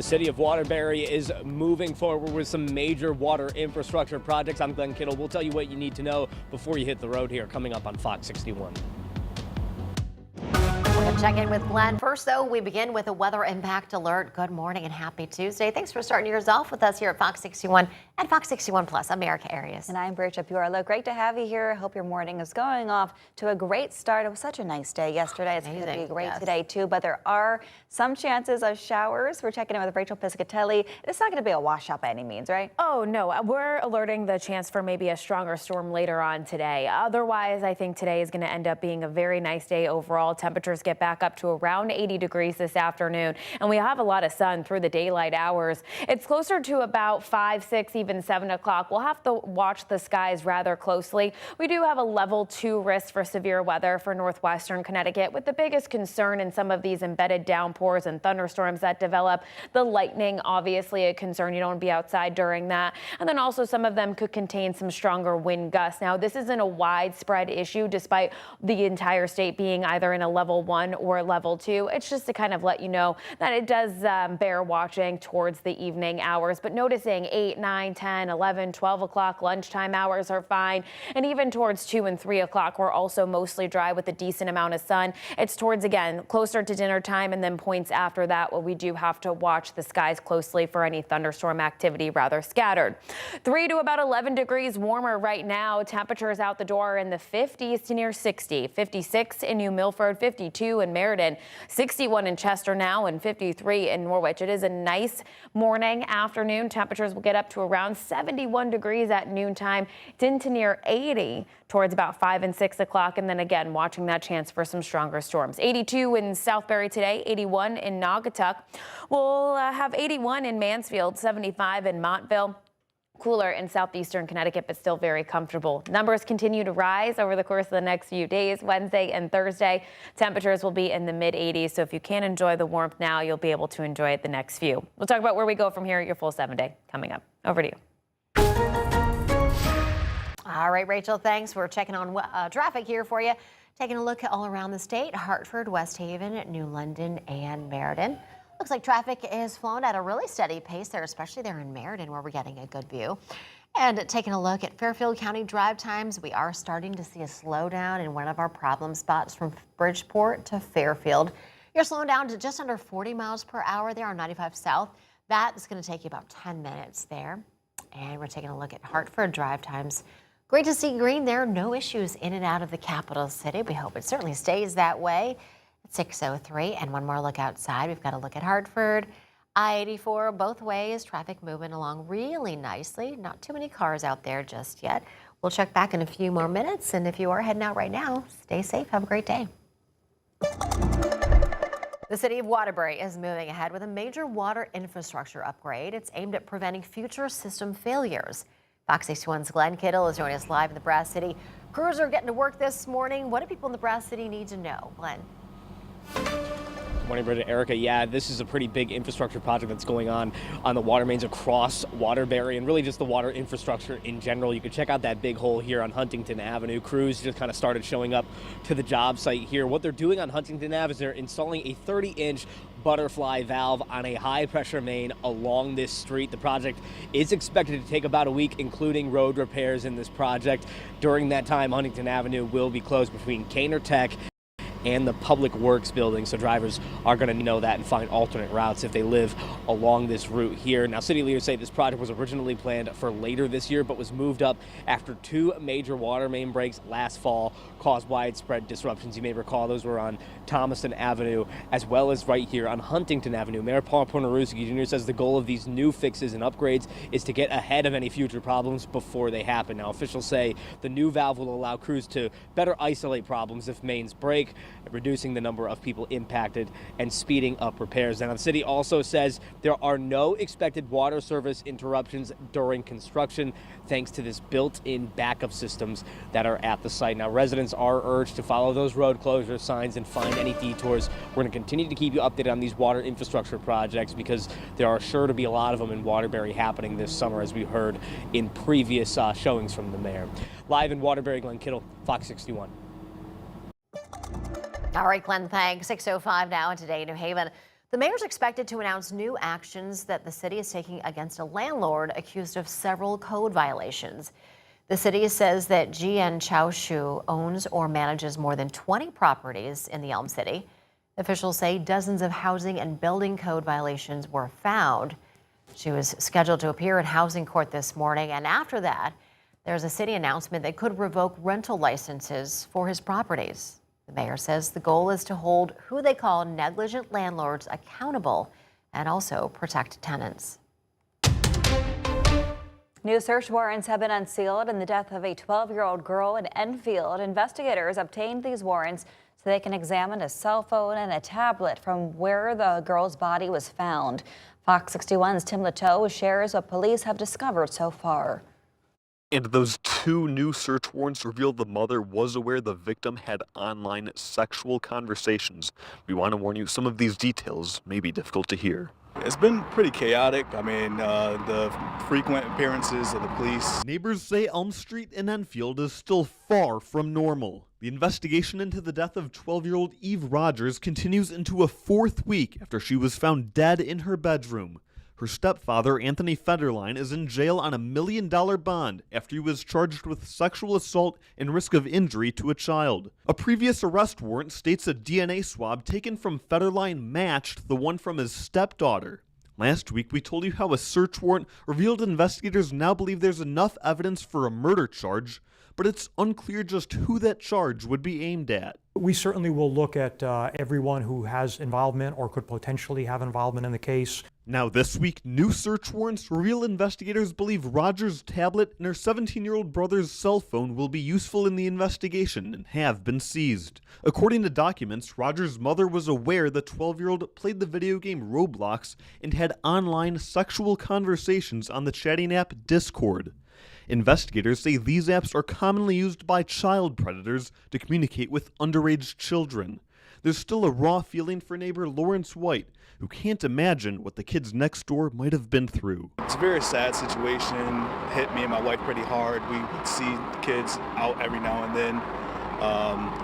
The city of Waterbury is moving forward with some major water infrastructure projects. I'm Glenn Kittle. We'll tell you what you need to know before you hit the road here, coming up on Fox 61. We're going to check in with Glenn. First, though, we begin with a weather impact alert. Good morning and happy Tuesday. Thanks for starting yours off with us here at Fox 61 and Fox 61 Plus, America Areas. And I'm Bridget Bureau. Great to have you here. I hope your morning is going off to a great start. It was such a nice day yesterday. It's going to be great today, too. But there are some chances of showers. We're checking in with Rachel Piscatelli. It's not going to be a washout by any means, right? Oh, no. We're alerting the chance for maybe a stronger storm later on today. Otherwise, I think today is going to end up being a very nice day overall. Temperatures get back up to around 80 degrees this afternoon, and we have a lot of sun through the daylight hours. It's closer to about 5, 6, even 7 o'clock. We'll have to watch the skies rather closely. We do have a level 2 risk for severe weather for northwestern Connecticut, with the biggest concern in some of these embedded downpours and thunderstorms that develop. The lightning, obviously a concern. You don't want to be outside during that. And then also some of them could contain some stronger wind gusts. Now, this isn't a widespread issue despite the entire state being either in a level 1 or level 2. It's just to kind of let you know that it does bear watching towards the evening hours. But noticing 8, 9, 10, 11, 12 o'clock lunchtime hours are fine. And even towards 2 and 3 o'clock, we're also mostly dry with a decent amount of sun. It's towards, again, closer to dinner time and then points after that where we do have to watch the skies closely for any thunderstorm activity rather scattered. 3 to about 11 degrees warmer right now. Temperatures out the door in the 50s to near 60. 56 in New Milford, 52 in Meriden, 61 in Chester now, and 53 in Norwich. It is a nice morning, afternoon. Temperatures will get up to around 71 degrees at noontime, into near 80 towards about 5 and 6 o'clock. And then again, watching that chance for some stronger storms. 82 in Southbury today, 81 in Naugatuck. We'll have 81 in Mansfield, 75 in Montville. Cooler in southeastern Connecticut, but still very comfortable. Numbers continue to rise over the course of the next few days. Wednesday and Thursday, temperatures will be in the mid 80s. So if you can't enjoy the warmth now, you'll be able to enjoy it the next few. We'll talk about where we go from here at your full 7-day coming up. Over to you. All right, Rachel, thanks. We're checking on traffic here for you. Taking a look all around the state: Hartford, West Haven, New London, and Meriden. Looks like traffic is flowing at a really steady pace there, especially there in Meriden, where we're getting a good view. And taking a look at Fairfield County drive times, we are starting to see a slowdown in one of our problem spots from Bridgeport to Fairfield. You're slowing down to just under 40 miles per hour there on 95 South. That is going to take you about 10 minutes there. And we're taking a look at Hartford drive times. Great to see green there. No issues in and out of the capital city. We hope it certainly stays that way. 6:03, and one more look outside. We've got a look at Hartford. I-84 both ways. Traffic moving along really nicely. Not too many cars out there just yet. We'll check back in a few more minutes, and if you are heading out right now, stay safe. Have a great day. The city of Waterbury is moving ahead with a major water infrastructure upgrade. It's aimed at preventing future system failures. Fox 61's Glenn Kittle is joining us live in the Brass City. Crews are getting to work this morning. What do people in the Brass City need to know? Glenn. Good morning, Bridget. Erica. Yeah, this is a pretty big infrastructure project that's going on the water mains across Waterbury and really just the water infrastructure in general. You can check out that big hole here on Huntington Avenue. Crews just kind of started showing up to the job site here. What they're doing on Huntington Ave is they're installing a 30-inch butterfly valve on a high-pressure main along this street. The project is expected to take about a week, including road repairs in this project. During that time, Huntington Avenue will be closed between Kaner Tech and the Public Works building, so drivers are going to know that and find alternate routes if they live along this route here. Now, city leaders say this project was originally planned for later this year, but was moved up after 2 major water main breaks last fall caused widespread disruptions. You may recall those were on Thomaston Avenue as well as right here on Huntington Avenue. Mayor Paul Ponaruski Jr. says the goal of these new fixes and upgrades is to get ahead of any future problems before they happen. Now, officials say the new valve will allow crews to better isolate problems if mains break, reducing the number of people impacted and speeding up repairs. Now, the city also says there are no expected water service interruptions during construction thanks to this built-in backup systems that are at the site. Now, residents are urged to follow those road closure signs and find any detours. We're going to continue to keep you updated on these water infrastructure projects because there are sure to be a lot of them in Waterbury happening this summer, as we heard in previous showings from the mayor. Live in Waterbury, Glenn Kittle, Fox 61. All right, Glenn, thanks. 6:05 now, and today in New Haven. The mayor's expected to announce new actions that the city is taking against a landlord accused of several code violations. The city says that Jian Chaoshu owns or manages more than 20 properties in the Elm City. Officials say dozens of housing and building code violations were found. She was scheduled to appear in housing court this morning, and after that, there's a city announcement that could revoke rental licenses for his properties. The mayor says the goal is to hold who they call negligent landlords accountable and also protect tenants. New search warrants have been unsealed in the death of a 12-year-old girl in Enfield. Investigators obtained these warrants so they can examine a cell phone and a tablet from where the girl's body was found. Fox 61's Tim Latow shares what police have discovered so far. And those two new search warrants reveal the mother was aware the victim had online sexual conversations. We want to warn you, some of these details may be difficult to hear. It's been pretty chaotic. I mean, the frequent appearances of the police. Neighbors say Elm Street in Enfield is still far from normal. The investigation into the death of 12-year-old Eve Rogers continues into a fourth week after she was found dead in her bedroom. Her stepfather, Anthony Federline, is in jail on $1 million bond after he was charged with sexual assault and risk of injury to a child. A previous arrest warrant states a DNA swab taken from Federline matched the one from his stepdaughter. Last week, we told you how a search warrant revealed investigators now believe there's enough evidence for a murder charge, but it's unclear just who that charge would be aimed at. We certainly will look at everyone who has involvement or could potentially have involvement in the case. Now this week, new search warrants reveal investigators believe Rogers' tablet and her 17-year-old brother's cell phone will be useful in the investigation and have been seized. According to documents, Rogers' mother was aware the 12-year-old played the video game Roblox and had online sexual conversations on the chatting app Discord. Investigators say these apps are commonly used by child predators to communicate with underage children. There's still a raw feeling for neighbor Lawrence White, who can't imagine what the kids next door might have been through. It's a very sad situation. Hit me and my wife pretty hard. We see the kids out every now and then.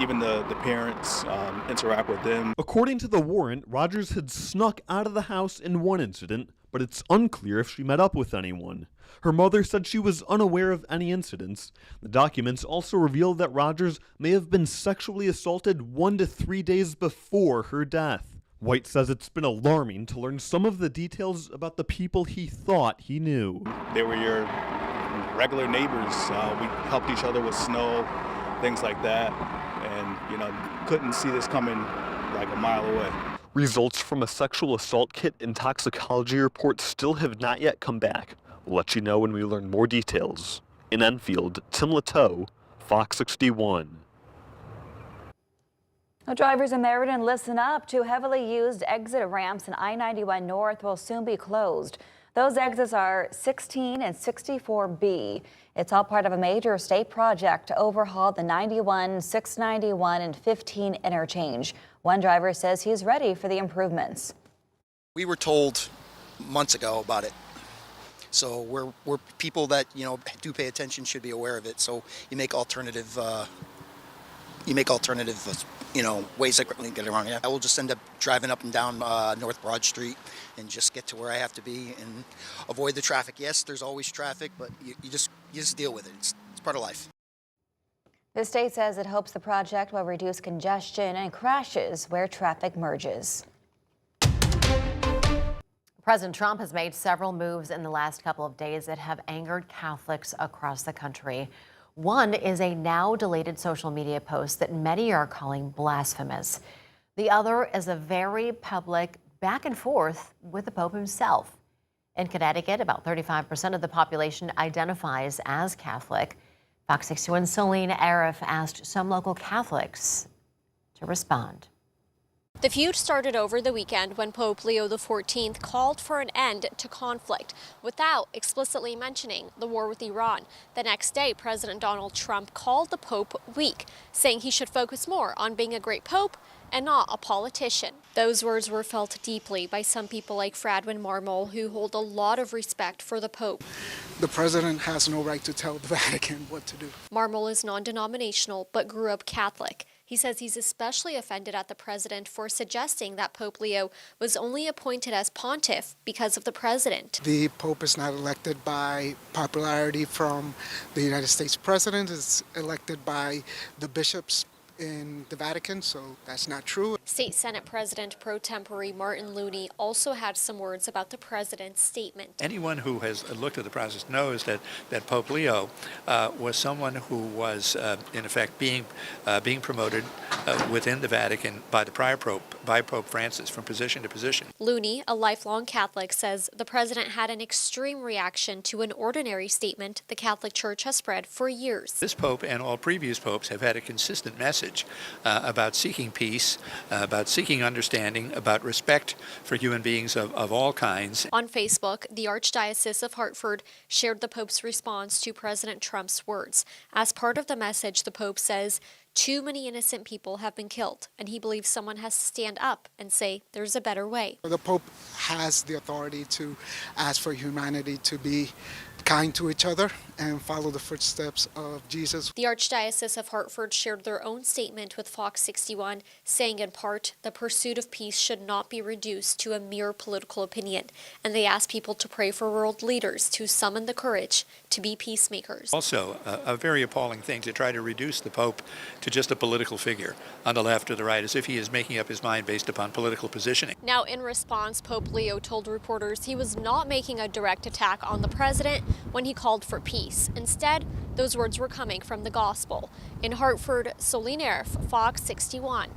Even the parents interact with them. According to the warrant, Rogers had snuck out of the house in one incident, but it's unclear if she met up with anyone. Her mother said she was unaware of any incidents. The documents also reveal that Rogers may have been sexually assaulted 1 to 3 days before her death. White says it's been alarming to learn some of the details about the people he thought he knew. They were your regular neighbors. We helped each other with snow, things like that, and couldn't see this coming like a mile away. Results from a sexual assault kit and toxicology report still have not yet come back. We'll let you know when we learn more details. In Enfield, Tim Latow, Fox 61. Now, drivers in Meriden, listen up. Two heavily used exit ramps in I-91 North will soon be closed. Those exits are 16 and 64B. It's all part of a major state project to overhaul the 91, 691, and 15 interchange. One driver says he's ready for the improvements. We were told months ago about it. So we're people that, do pay attention, should be aware of it. So you make alternative ways to quickly get around. Yeah, I will just end up driving up and down North Broad Street and just get to where I have to be and avoid the traffic. Yes, there's always traffic, but you just deal with it. It's part of life. The state says it hopes the project will reduce congestion and crashes where traffic merges. President Trump has made several moves in the last couple of days that have angered Catholics across the country. One is a now deleted social media post that many are calling blasphemous. The other is a very public back and forth with the Pope himself. In Connecticut, about 35% of the population identifies as Catholic. Fox 61's Celine Arif asked some local Catholics to respond. The feud started over the weekend when Pope Leo XIV called for an end to conflict without explicitly mentioning the war with Iran. The next day, President Donald Trump called the Pope weak, saying he should focus more on being a great Pope and not a politician. Those words were felt deeply by some people like Fradwin Marmol, who hold a lot of respect for the Pope. The president has no right to tell the Vatican what to do. Marmol is non-denominational but grew up Catholic. He says he's especially offended at the president for suggesting that Pope Leo was only appointed as pontiff because of the president. The Pope is not elected by popularity from the United States president. It's elected by the bishops in the Vatican, so that's not true. State Senate President pro tempore Martin Looney also had some words about the president's statement. Anyone who has looked at the process knows that Pope Leo was someone who was, in effect, being promoted within the Vatican by the prior Pope, by Pope Francis, from position to position. Looney, a lifelong Catholic, says the president had an extreme reaction to an ordinary statement the Catholic Church has spread for years. This Pope and all previous popes have had a consistent message about seeking peace, about seeking understanding, about respect for human beings of all kinds. On Facebook, the Archdiocese of Hartford shared the Pope's response to President Trump's words. As part of the message, the Pope says, too many innocent people have been killed, and he believes someone has to stand up and say there's a better way. The Pope has the authority to ask for humanity to be kind to each other and follow the footsteps of Jesus. The Archdiocese of Hartford shared their own statement with FOX61, saying in part, the pursuit of peace should not be reduced to a mere political opinion, and they asked people to pray for world leaders to summon the courage to be peacemakers. Also, a very appalling thing to try to reduce the Pope to just a political figure on the left or the right, as if he is making up his mind based upon political positioning. Now, in response, Pope Leo told reporters he was not making a direct attack on the president when he called for peace. Instead, those words were coming from the gospel. In Hartford, Solinaire, Fox 61.